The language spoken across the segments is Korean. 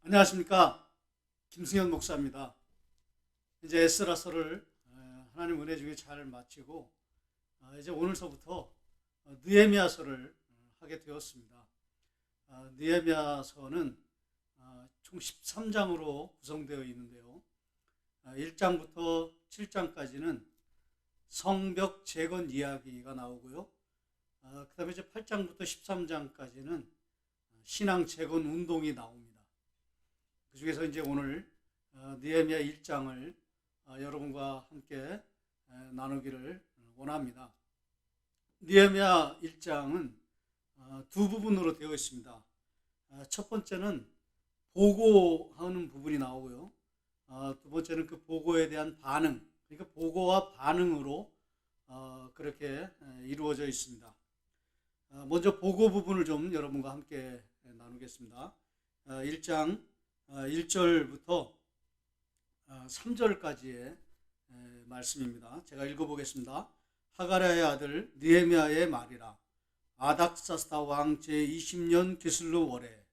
안녕하십니까. 김승현 목사입니다. 이제 에스라서를 하나님 은혜 중에 잘 마치고 이제 오늘서부터 느헤미야서를 하게 되었습니다. 느헤미야서는 총 13장으로 구성되어 있는데요. 1장부터 7장까지는 성벽 재건 이야기가 나오고요. 그 다음에 이제 8장부터 13장까지는 신앙 재건 운동이 나옵니다. 그 중에서 이제 오늘 느헤미야 1장을 여러분과 함께 나누기를 원합니다. 느헤미야 1장은 두 부분으로 되어 있습니다. 첫 번째는 보고하는 부분이 나오고요. 두 번째는 그 보고에 대한 반응, 그러니까 보고와 반응으로 그렇게 이루어져 있습니다. 먼저 보고 부분을 좀 여러분과 함께 나누겠습니다. 1장 1절부터 3절까지의 말씀입니다. 제가 읽어보겠습니다. 하가랴의 아들 느헤미야의 말이라. 아닥사스다 왕 제20년 기슬로 월에,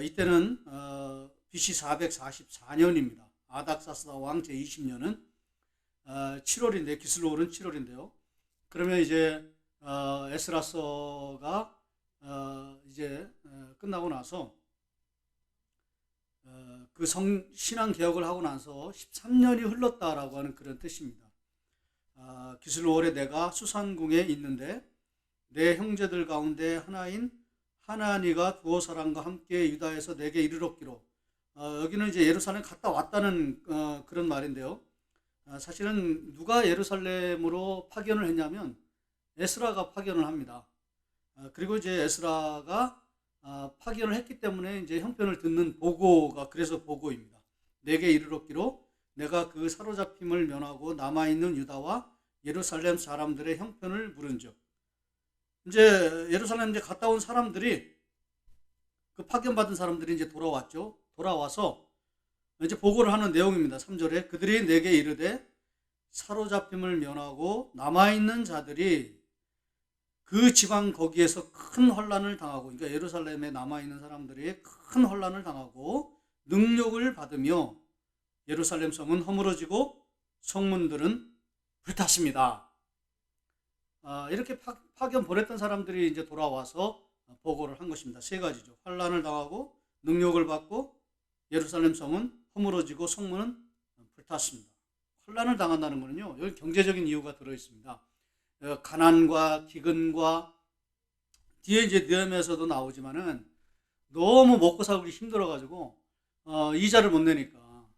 이때는 BC 444년입니다. 아닥사스다 왕 제20년은 7월인데, 기슬로월은 7월인데요. 그러면 이제 에스라서가 이제 끝나고 나서 그 신앙 개혁을 하고 나서 13년이 흘렀다라고 하는 그런 뜻입니다. 기슬로월에 내가 수산궁에 있는데 내 형제들 가운데 하나인 하나니가 두어 사람과 함께 유다에서 내게 이르렀기로. 여기는 이제 예루살렘 갔다 왔다는 그런 말인데요. 사실은 누가 예루살렘으로 파견을 했냐면 에스라가 파견을 합니다. 그리고 이제 에스라가 파견을 했기 때문에 이제 형편을 듣는 보고가 그래서 보고입니다. 내게 이르렀기로 내가 그 사로잡힘을 면하고 남아있는 유다와 예루살렘 사람들의 형편을 물은즉. 이제 예루살렘 이제 갔다 온 사람들이, 그 파견받은 사람들이 이제 돌아왔죠. 돌아와서 이제 보고를 하는 내용입니다. 3절에 그들이 내게 이르되 사로잡힘을 면하고 남아있는 자들이 그 지방 거기에서 큰 혼란을 당하고, 그러니까 예루살렘에 남아있는 사람들이 큰 혼란을 당하고 능력을 받으며 예루살렘 성은 허물어지고 성문들은 불탔습니다. 이렇게 파견 보냈던 사람들이 이제 돌아와서 보고를 한 것입니다. 세 가지죠. 혼란을 당하고 능력을 받고 예루살렘 성은 허물어지고 성문은 불탔습니다. 혼란을 당한다는 것은요, 여기 경제적인 이유가 들어있습니다. 가난과 기근과, 뒤에 이제 느헤미야에서도 나오지만은 너무 먹고 살기 힘들어가지고 이자를 못 내니까,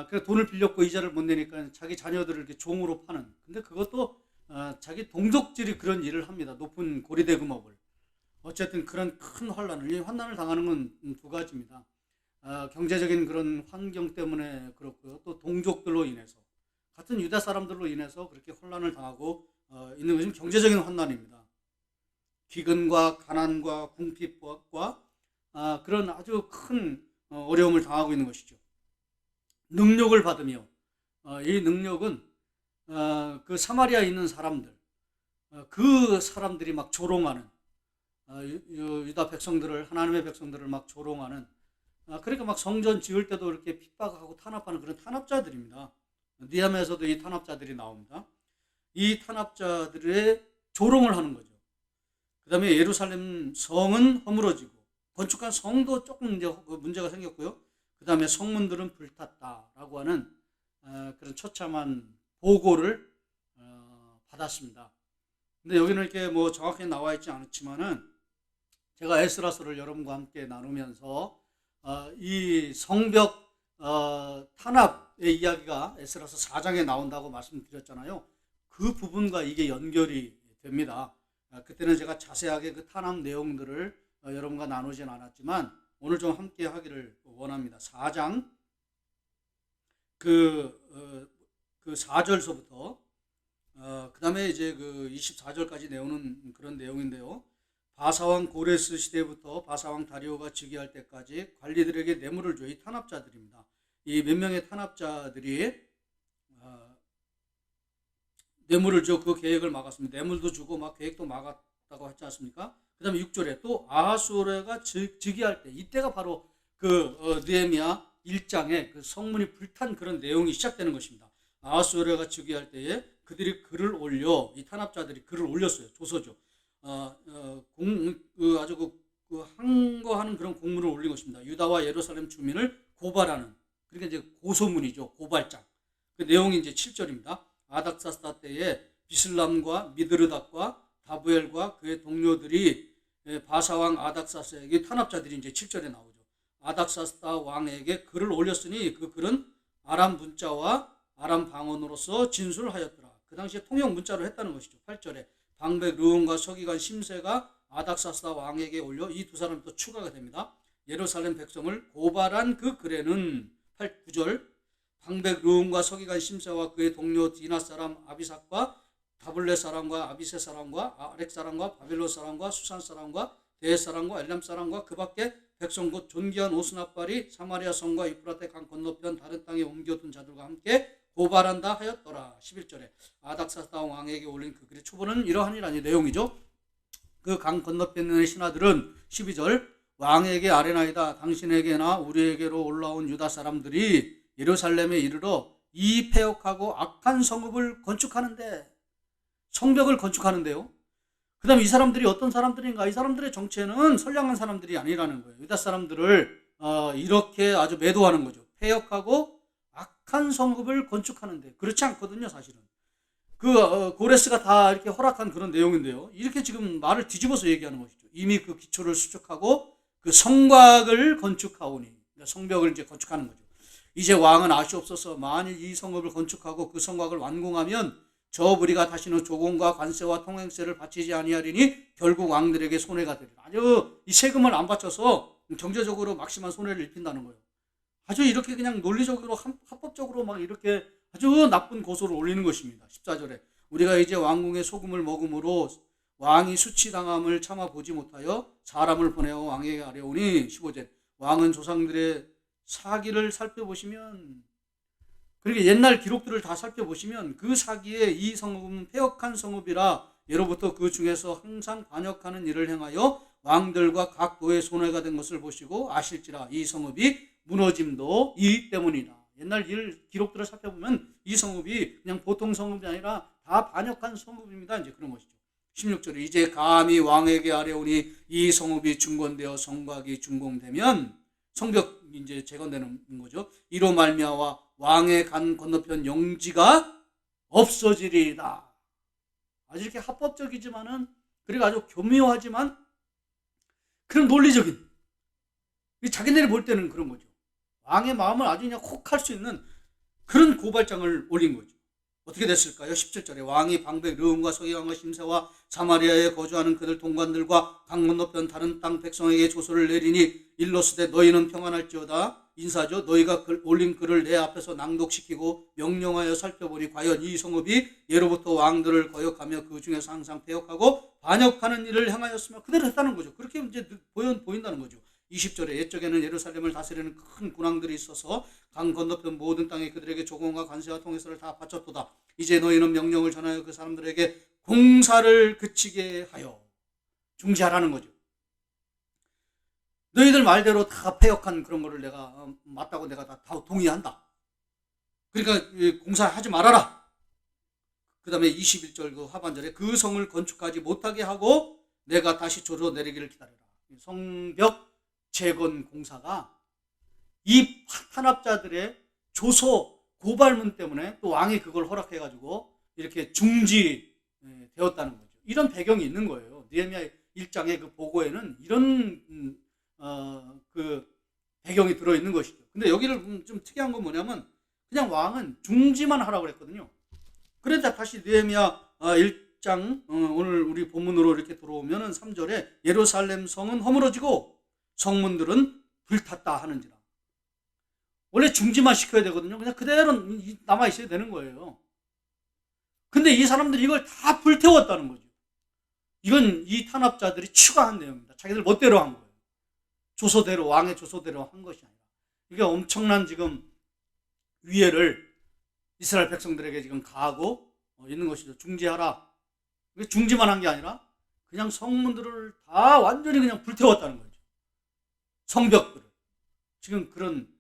그래서 돈을 빌렸고 이자를 못 내니까 자기 자녀들을 이렇게 종으로 파는. 근데 그것도 자기 동족들이 그런 일을 합니다. 높은 고리대금업을. 어쨌든 그런 큰 환난을 당하는 건 두 가지입니다. 경제적인 그런 환경 때문에 그렇고요. 또 동족들로 인해서, 같은 유다 사람들로 인해서 그렇게 혼란을 당하고 있는 것이 경제적인 혼란입니다. 기근과 가난과 궁핍과 그런 아주 큰 어려움을 당하고 있는 것이죠. 능력을 받으며, 이 능력은 그 사마리아에 있는 사람들, 그 사람들이 막 조롱하는, 유다 백성들을, 하나님의 백성들을 막 조롱하는, 그러니까 막 성전 지을 때도 이렇게 핍박하고 탄압하는 그런 탄압자들입니다. 느헤미야에서도 이 탄압자들이 나옵니다. 이 탄압자들의 조롱을 하는 거죠. 그 다음에 예루살렘 성은 허물어지고, 건축한 성도 조금 이제 문제가 생겼고요. 그 다음에 성문들은 불탔다라고 하는 그런 처참한 보고를 받았습니다. 근데 여기는 이렇게 뭐 정확히 나와 있지 않지만은, 제가 에스라서를 여러분과 함께 나누면서 이 성벽 탄압의 이야기가 에스라서 4장에 나온다고 말씀드렸잖아요. 그 부분과 이게 연결이 됩니다. 그때는 제가 자세하게 그 탄압 내용들을 여러분과 나누진 않았지만 오늘 좀 함께 하기를 원합니다. 4장 그 4절서부터 그 다음에 이제 그 24절까지 내오는 그런 내용인데요. 바사왕 고레스 시대부터 바사왕 다리오가 즉위할 때까지 관리들에게 뇌물을 줘. 이 탄압자들입니다. 이 몇 명의 탄압자들이 뇌물을 줘 그 계획을 막았습니다. 뇌물도 주고 막 계획도 막았다고 했지 않습니까? 그 다음에 6절에 또 아하수에가 즉위할 때, 이때가 바로 느헤미야 1장에 그 성문이 불탄 그런 내용이 시작되는 것입니다. 아하수에로가 즉위할 때에 그들이 글을 올려, 이 탄압자들이 글을 올렸어요. 조서죠. 아주 항거하는 그런 공문을 올린 것입니다. 유다와 예루살렘 주민을 고발하는, 그러니까 이제 고소문이죠. 고발장. 그 내용이 이제 7절입니다. 아닥사스다 때에 비슬람과 미드르닥과 다부엘과 그의 동료들이 바사왕 아닥사스에게, 탄압자들이 이제 7절에 나오죠. 아닥사스다 왕에게 글을 올렸으니 그 글은 아람 문자와 아람 방언으로서 진술을 하였더라. 그 당시에 통역 문자로 했다는 것이죠. 8절에 방백 르온과 서기관 심세가 아닥사스다 왕에게 올려, 이 두 사람이 또 추가가 됩니다. 예루살렘 백성을 고발한 그 글에는 9절 방백 르온과 서기관 심세와 그의 동료 디나 사람 아비삭과 다블레 사람과 아비세 사람과 아렉 사람과 바벨론 사람과 수산 사람과 대 사람과 엘람 사람과 그 밖에 백성 곧 존귀한 오스나발이 사마리아 성과 유프라테 강 건너편 다른 땅에 옮겨둔 자들과 함께 고발한다 하였더라. 11절에 아닥사스다 왕에게 올린 그 글의 초본은 이러하니라는 내용이죠. 그 강 건너편의 신하들은 12절 왕에게 아뢰나이다. 당신에게나 우리에게로 올라온 유다 사람들이 예루살렘에 이르러 이 패역하고 악한 성읍을 건축하는데, 성벽을 건축하는데요. 그 다음에 이 사람들이 어떤 사람들인가? 이 사람들의 정체는 선량한 사람들이 아니라는 거예요. 유다 사람들을 이렇게 아주 매도하는 거죠. 패역하고 악한 성읍을 건축하는데, 그렇지 않거든요, 사실은. 고레스가 다 이렇게 허락한 그런 내용인데요. 이렇게 지금 말을 뒤집어서 얘기하는 것이죠. 이미 그 기초를 수축하고 그 성곽을 건축하오니, 그러니까 성벽을 이제 건축하는 거죠. 이제 왕은 아시옵소서. 만일 이 성읍을 건축하고 그 성곽을 완공하면 저 무리가 다시는 조공과 관세와 통행세를 바치지 아니하리니 결국 왕들에게 손해가 되리라. 아주 이 세금을 안 바쳐서 경제적으로 막심한 손해를 입힌다는 거예요. 아주 이렇게 그냥 논리적으로 합법적으로 막 이렇게 아주 나쁜 고소를 올리는 것입니다. 14절에 우리가 이제 왕궁의 소금을 먹음으로 왕이 수치당함을 참아보지 못하여 사람을 보내어 왕에게 아뢰오니, 15절 왕은 조상들의 사기를 살펴보시면, 그러니까 옛날 기록들을 다 살펴보시면 그 사기에 이 성읍은 패역한 성읍이라 예로부터 그 중에서 항상 반역하는 일을 행하여 왕들과 각 도에 손해가 된 것을 보시고 아실지라 이 성읍이 무너짐도 이 때문이라. 옛날 기록들을 살펴보면 이 성읍이 그냥 보통 성읍이 아니라 다 반역한 성읍입니다. 이제 그런 것이죠. 16절에 이제 감히 왕에게 아뢰오니 이 성읍이 중건되어 성곽이 준공되면, 성벽 이제 재건되는 거죠. 이로 말미암아 왕의 간 건너편 영지가 없어지리이다. 아주 이렇게 합법적이지만은, 그리고 아주 교묘하지만 그런 논리적인, 자기네들이 볼 때는 그런 거죠. 왕의 마음을 아주 그냥 혹 할 수 있는 그런 고발장을 올린 거죠. 어떻게 됐을까요? 17절에 왕이 방백 르움과 서기관과 심세와 사마리아에 거주하는 그들 동관들과 강 건너편 다른 땅 백성에게 조서를 내리니 일러스되 너희는 평안할지어다. 인사죠. 너희가 올린 글을 내 앞에서 낭독시키고 명령하여 살펴보니 과연 이 성읍이 예로부터 왕들을 거역하며 그 중에서 항상 패역하고 반역하는 일을 행하였으며, 그대로 했다는 거죠. 그렇게 이제 보인다는 거죠. 20절에 옛적에는 예루살렘을 다스리는 큰 군왕들이 있어서 강 건너편 모든 땅에 그들에게 조공과 관세와 통해서를 다 바쳤도다. 이제 너희는 명령을 전하여 그 사람들에게 공사를 그치게 하여 중지하라는 거죠. 너희들 말대로 다 패역한 그런 거를 내가 맞다고 내가 다 동의한다. 그러니까 공사하지 말아라. 그 다음에 21절 그 하반절에 그 성을 건축하지 못하게 하고 내가 다시 조서 내리기를 기다려라. 성벽 재건 공사가 이 탄압자들의 조서 고발문 때문에 또 왕이 그걸 허락해가지고 이렇게 중지되었다는 거죠. 이런 배경이 있는 거예요. 느헤미야 1장의 그 보고에는 이런 그 배경이 들어있는 것이죠. 근데 여기를 좀 특이한 건 뭐냐면 그냥 왕은 중지만 하라고 그랬거든요. 그런데 다시 느헤미야 1장 오늘 우리 본문으로 이렇게 들어오면은 3절에 예루살렘 성은 허물어지고 성문들은 불탔다 하는지라. 원래 중지만 시켜야 되거든요. 그냥 그대로 남아 있어야 되는 거예요. 근데 이 사람들이 이걸 다 불태웠다는 거죠. 이건 이 탄압자들이 추가한 내용입니다. 자기들 멋대로 한 거예요. 조서대로, 왕의 조서대로 한 것이 아니라. 이게 엄청난 지금 위해를 이스라엘 백성들에게 지금 가하고 있는 것이죠. 중지하라. 중지만 한 게 아니라 그냥 성문들을 다 완전히 그냥 불태웠다는 거죠. 성벽들을. 지금 그런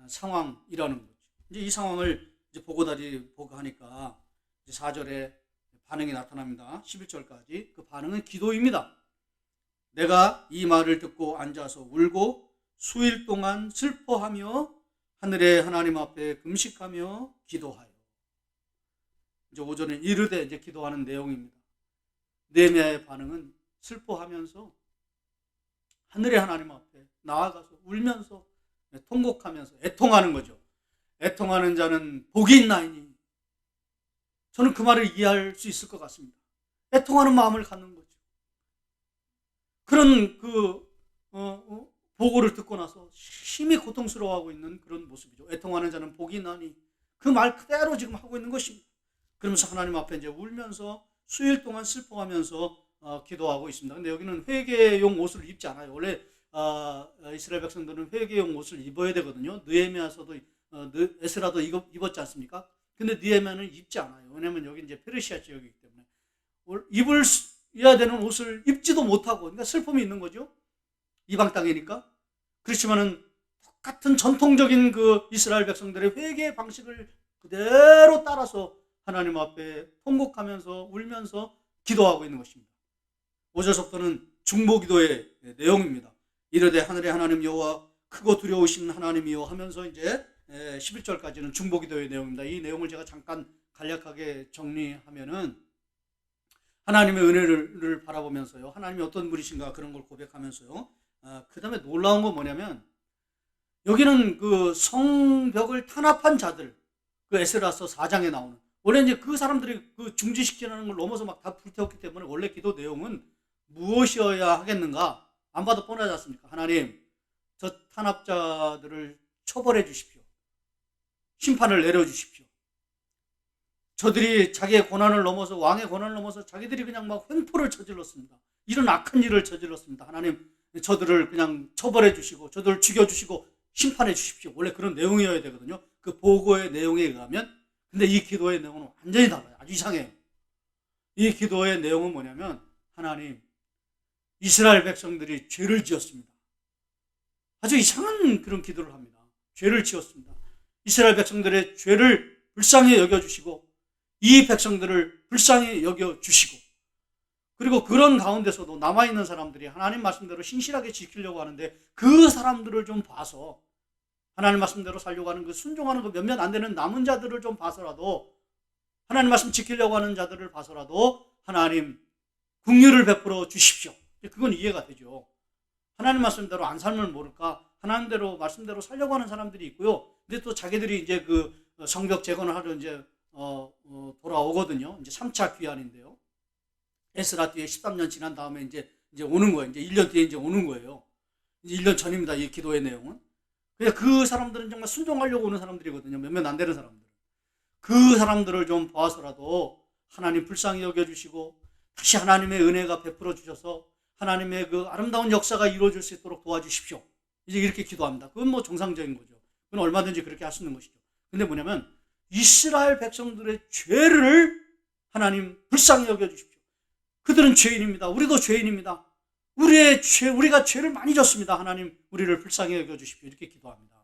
상황이라는 거죠. 이제 이 상황을 이제 보고 하니까 이제 4절에 반응이 나타납니다. 11절까지 그 반응은 기도입니다. 내가 이 말을 듣고 앉아서 울고 수일 동안 슬퍼하며 하늘의 하나님 앞에 금식하며 기도하여. 이제 5절은 이르되 이제 기도하는 내용입니다. 느헤미야의 반응은 슬퍼하면서 하늘의 하나님 앞에 나아가서 울면서 통곡하면서 애통하는 거죠. 애통하는 자는 복이 있나이니. 저는 그 말을 이해할 수 있을 것 같습니다. 애통하는 마음을 갖는 거죠. 그런 보고를 듣고 나서 심히 고통스러워하고 있는 그런 모습이죠. 애통하는 자는 복이 있나니. 그 말 그대로 지금 하고 있는 것입니다. 그러면서 하나님 앞에 이제 울면서 수일 동안 슬퍼하면서 기도하고 있습니다. 근데 여기는 회개용 옷을 입지 않아요. 원래 이스라엘 백성들은 회개용 옷을 입어야 되거든요. 느헤미야서도 에스라도 입었지 않습니까? 근데 느헤미야는 입지 않아요. 왜냐하면 여기 이제 페르시아 지역이기 때문에 입어야 되는 옷을 입지도 못하고, 그러니까 슬픔이 있는 거죠. 이방 땅이니까. 그렇지만은 똑같은 전통적인 그 이스라엘 백성들의 회개 방식을 그대로 따라서 하나님 앞에 통곡하면서 울면서 기도하고 있는 것입니다. 5절서부터는 중보기도의 내용입니다. 이르되 하늘의 하나님 여호와 크고 두려우신 하나님이여 하면서 이제 11절까지는 중보기도의 내용입니다. 이 내용을 제가 잠깐 간략하게 정리하면은 하나님의 은혜를 바라보면서요, 하나님이 어떤 분이신가 그런 걸 고백하면서요, 그 다음에 놀라운 건 뭐냐면 여기는 그 성벽을 탄압한 자들, 그 에스라서 4장에 나오는, 원래 이제 그 사람들이 그 중지시키는 걸 넘어서 막 다 불태웠기 때문에 원래 기도 내용은 무엇이어야 하겠는가? 안 봐도 뻔하지 않습니까? 하나님, 저 탄압자들을 처벌해 주십시오. 심판을 내려 주십시오. 저들이 자기의 고난을 넘어서, 왕의 고난을 넘어서 자기들이 그냥 막 횡포를 저질렀습니다. 이런 악한 일을 저질렀습니다. 하나님, 저들을 그냥 처벌해 주시고 저들을 죽여주시고 심판해 주십시오. 원래 그런 내용이어야 되거든요. 그 보고의 내용에 의하면. 근데 이 기도의 내용은 완전히 달라요. 아주 이상해요. 이 기도의 내용은 뭐냐면, 하나님, 이스라엘 백성들이 죄를 지었습니다. 아주 이상한 그런 기도를 합니다. 죄를 지었습니다. 이스라엘 백성들의 죄를 불쌍히 여겨주시고 이 백성들을 불쌍히 여겨주시고, 그리고 그런 가운데서도 남아있는 사람들이 하나님 말씀대로 신실하게 지키려고 하는데 그 사람들을 좀 봐서, 하나님 말씀대로 살려고 하는 그 순종하는 그 몇몇 안 되는 남은 자들을 좀 봐서라도, 하나님 말씀 지키려고 하는 자들을 봐서라도 하나님 긍휼을 베풀어 주십시오. 그건 이해가 되죠. 하나님 말씀대로 안 살면 모를까? 하나님대로 말씀대로 살려고 하는 사람들이 있고요. 근데 또 자기들이 이제 그 성벽 재건을 하러 이제 돌아오거든요. 이제 3차 귀환인데요. 에스라 뒤에 13년 지난 다음에 이제 오는 거예요. 이제 1년 뒤에 이제 오는 거예요. 이제 1년 전입니다. 이 기도의 내용은. 그냥 그 사람들은 정말 순종하려고 오는 사람들이거든요. 몇몇 안 되는 사람들. 그 사람들을 좀 봐서라도 하나님 불쌍히 여겨주시고 다시 하나님의 은혜가 베풀어 주셔서 하나님의 그 아름다운 역사가 이루어질 수 있도록 도와주십시오. 이제 이렇게 기도합니다. 그건 뭐 정상적인 거죠. 그건 얼마든지 그렇게 할 수 있는 것이죠. 근데 뭐냐면 이스라엘 백성들의 죄를 하나님 불쌍히 여겨주십시오. 그들은 죄인입니다. 우리도 죄인입니다. 우리가 죄를 많이 졌습니다. 하나님, 우리를 불쌍히 여겨주십시오. 이렇게 기도합니다.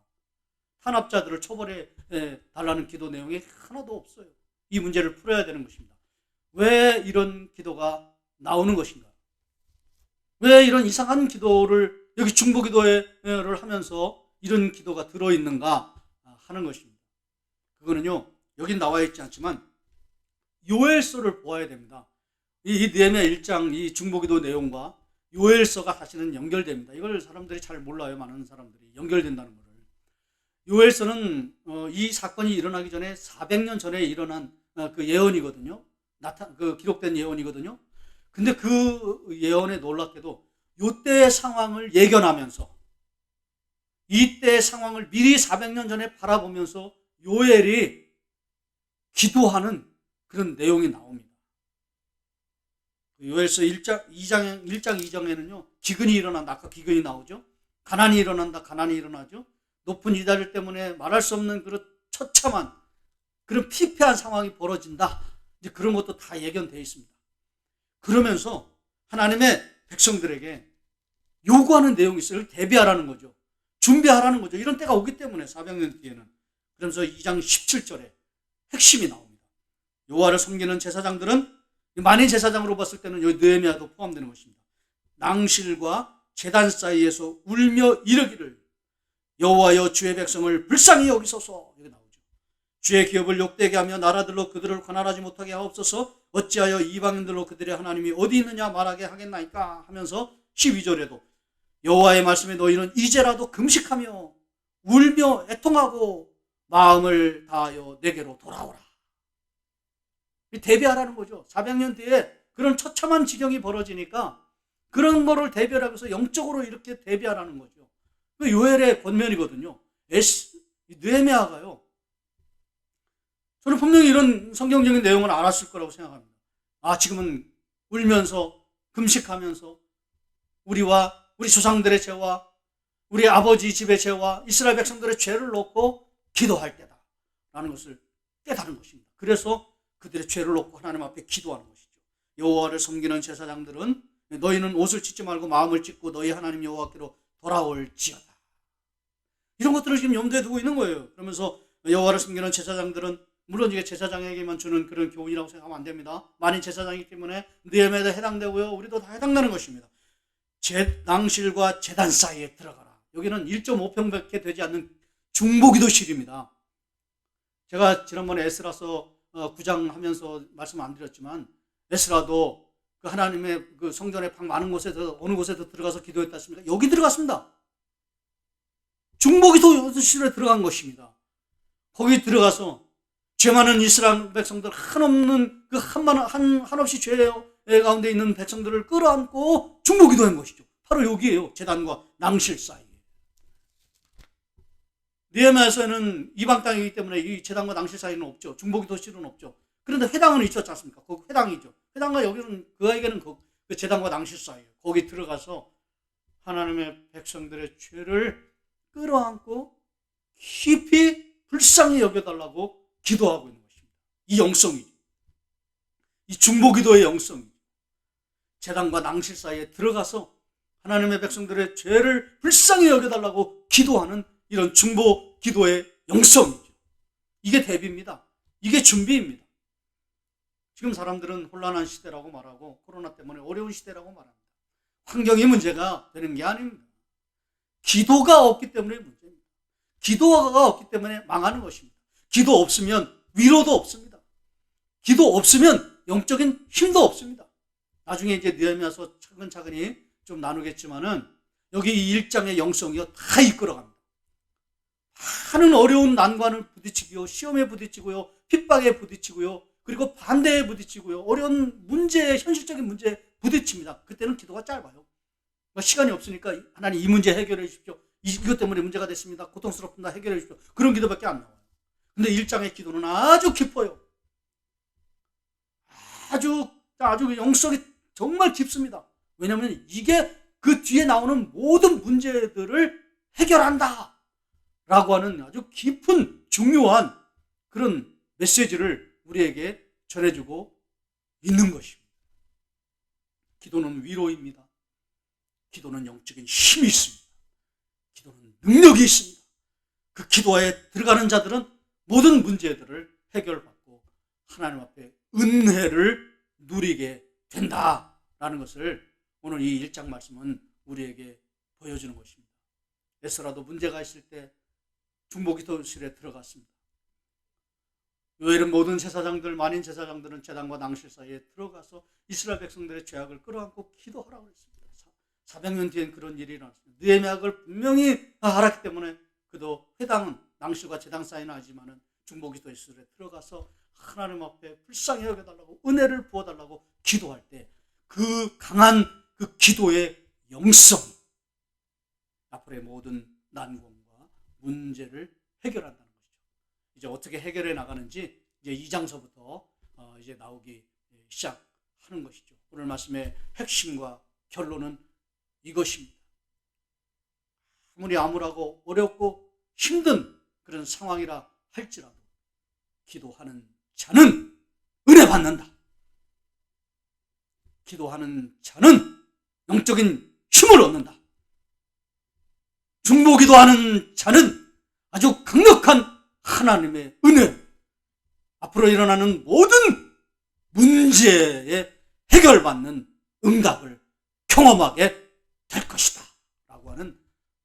탄압자들을 처벌해 달라는 기도 내용이 하나도 없어요. 이 문제를 풀어야 되는 것입니다. 왜 이런 기도가 나오는 것인가? 왜 이런 이상한 기도를 여기 중보기도를 하면서 이런 기도가 들어있는가 하는 것입니다. 그거는요, 여긴 나와 있지 않지만 요엘서를 보아야 됩니다. 이 느헤미야 1장 이 중보기도 내용과 요엘서가 사실은 연결됩니다. 이걸 사람들이 잘 몰라요. 많은 사람들이 연결된다는 것을. 요엘서는 이 사건이 일어나기 전에 400년 전에 일어난 그 예언이거든요. 그 기록된 예언이거든요. 근데 그 예언에 놀랍게도 이때의 상황을 예견하면서 이때의 상황을 미리 400년 전에 바라보면서 요엘이 기도하는 그런 내용이 나옵니다. 요엘서 1장 2장에는요, 기근이 일어난다. 아까 기근이 나오죠. 가난이 일어난다. 가난이 일어나죠. 높은 이다리 때문에 말할 수 없는 그런 처참한 그런 피폐한 상황이 벌어진다. 이제 그런 것도 다 예견되어 있습니다. 그러면서 하나님의 백성들에게 요구하는 내용이 있어요. 대비하라는 거죠. 준비하라는 거죠. 이런 때가 오기 때문에 400년 뒤에는. 그러면서 2장 17절에 핵심이 나옵니다. 여호와를 섬기는 제사장들은 만인 제사장으로 봤을 때는 여기 느헤미야도 포함되는 것입니다. 낭실과 제단 사이에서 울며 이르기를 여호와여 주의 백성을 불쌍히 여기소서. 여기 나오죠. 주의 기업을 욕되게 하며 나라들로 그들을 관할하지 못하게 하옵소서. 어찌하여 이방인들로 그들의 하나님이 어디 있느냐 말하게 하겠나이까 하면서 12절에도 여호와의 말씀에 너희는 이제라도 금식하며 울며 애통하고 마음을 다하여 내게로 돌아오라. 대비하라는 거죠. 400년 뒤에 그런 처참한 지경이 벌어지니까 그런 거를 대비하라고 해서 영적으로 이렇게 대비하라는 거죠. 그 요엘의 권면이거든요. 느헤미야가요. 저는 분명히 이런 성경적인 내용을 알았을 거라고 생각합니다. 지금은 울면서 금식하면서 우리와 우리 조상들의 죄와 우리 아버지 집의 죄와 이스라엘 백성들의 죄를 놓고 기도할 때다 라는 것을 깨달은 것입니다. 그래서 그들의 죄를 놓고 하나님 앞에 기도하는 것이죠. 여호와를 섬기는 제사장들은 너희는 옷을 찢지 말고 마음을 찢고 너희 하나님 여호와께로 돌아올지어다. 이런 것들을 지금 염두에 두고 있는 거예요. 그러면서 여호와를 섬기는 제사장들은 물론 이게 제사장에게만 주는 그런 교훈이라고 생각하면 안 됩니다. 만인 제사장이기 때문에 느헤미야도 해당되고요. 우리도 다 해당되는 것입니다. 낭실과 제단 사이에 들어가라. 여기는 1.5평밖에 되지 않는 중보기도실입니다. 제가 지난번에 에스라서 9장 하면서 말씀 안 드렸지만 에스라도 그 하나님의 그 성전의 방 많은 곳에서 어느 곳에도 들어가서 기도했다 했습니까? 여기 들어갔습니다. 중보기도실에 들어간 것입니다. 거기 들어가서 죄 많은 이스라엘 백성들 한없는 그 한없이 죄 가운데 있는 백성들을 끌어안고 중보기도한 것이죠. 바로 여기에요. 제단과 낭실 사이에. 느헤미야에서는 이방 땅이기 때문에 이 제단과 낭실 사이는 없죠. 중보기도실은 없죠. 그런데 회당은 있지 않습니까? 거기 회당이죠. 회당과 여기는 그에게는 그 제단과 낭실 사이에 거기 들어가서 하나님의 백성들의 죄를 끌어안고 깊이 불쌍히 여겨달라고 기도하고 있는 것입니다. 이 영성이죠. 이 중보기도의 영성이죠. 제단과 낭실 사이에 들어가서 하나님의 백성들의 죄를 불쌍히 여겨달라고 기도하는 이런 중보기도의 영성이죠. 이게 대비입니다. 이게 준비입니다. 지금 사람들은 혼란한 시대라고 말하고 코로나 때문에 어려운 시대라고 말합니다. 환경이 문제가 되는 게 아닙니다. 기도가 없기 때문에 문제입니다. 기도가 없기 때문에 망하는 것입니다. 기도 없으면 위로도 없습니다. 기도 없으면 영적인 힘도 없습니다. 나중에 이제 느헤미야서 차근차근히 좀 나누겠지만은 여기 이 1장의 영성이요 다 이끌어갑니다. 많은 어려운 난관을 부딪히고요, 시험에 부딪히고요, 핍박에 부딪히고요, 그리고 반대에 부딪히고요, 어려운 문제에, 현실적인 문제에 부딪힙니다. 그때는 기도가 짧아요. 시간이 없으니까 하나님 이 문제 해결해 주십시오. 이것 때문에 문제가 됐습니다. 고통스럽습니다. 해결해 주십시오. 그런 기도밖에 안 나와요. 근데 1장의 기도는 아주 깊어요. 아주 영성이 정말 깊습니다. 왜냐하면 이게 그 뒤에 나오는 모든 문제들을 해결한다 라고 하는 아주 깊은 중요한 그런 메시지를 우리에게 전해주고 있는 것입니다. 기도는 위로입니다. 기도는 영적인 힘이 있습니다. 기도는 능력이 있습니다. 그 기도에 들어가는 자들은 모든 문제들을 해결받고 하나님 앞에 은혜를 누리게 된다라는 것을 오늘 이 1장 말씀은 우리에게 보여주는 것입니다. 에스라도 문제가 있을 때 중보기도실에 들어갔습니다. 요엘은 모든 제사장들, 만인 제사장들은 제단과 낭실 사이에 들어가서 이스라엘 백성들의 죄악을 끌어안고 기도하라고 했습니다. 400년 뒤엔 그런 일이 일어났습니다. 느헤미야가 그걸 분명히 알았기 때문에 그도 회당은 낭실과 제단 사이는 아니지만은 중보기도실에 들어가서 하나님 앞에 불쌍히 여겨달라고 은혜를 부어달라고 기도할 때 그 강한 그 기도의 영성, 앞으로의 모든 난관과 문제를 해결한다는 것이죠. 이제 어떻게 해결해 나가는지 이제 2장서부터 이제 나오기 시작하는 것이죠. 오늘 말씀의 핵심과 결론은 이것입니다. 아무리 암울하고 어렵고 힘든 그런 상황이라 할지라도 기도하는 자는 은혜 받는다. 기도하는 자는 영적인 힘을 얻는다. 중보기도 하는 자는 아주 강력한 하나님의 은혜, 앞으로 일어나는 모든 문제에 해결받는 응답을 경험하게 될 것이다 라고 하는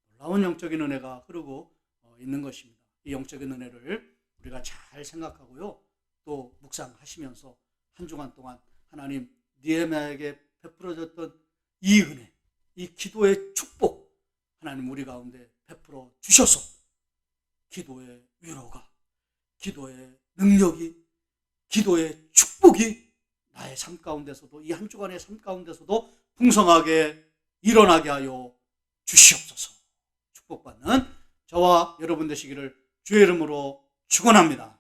놀라운 영적인 은혜가 흐르고 있는 것입니다. 이 영적인 은혜를 우리가 잘 생각하고요, 또 묵상하시면서 한 주간 동안 하나님 느헤미야에게 베풀어졌던 이 은혜, 이 기도의 축복 하나님 우리 가운데 베풀어 주셔서 기도의 위로가, 기도의 능력이, 기도의 축복이 나의 삶 가운데서도, 이 한 주간의 삶 가운데서도 풍성하게 일어나게 하여 주시옵소서. 축복받는 저와 여러분 되시기를 주의 이름으로 축원합니다.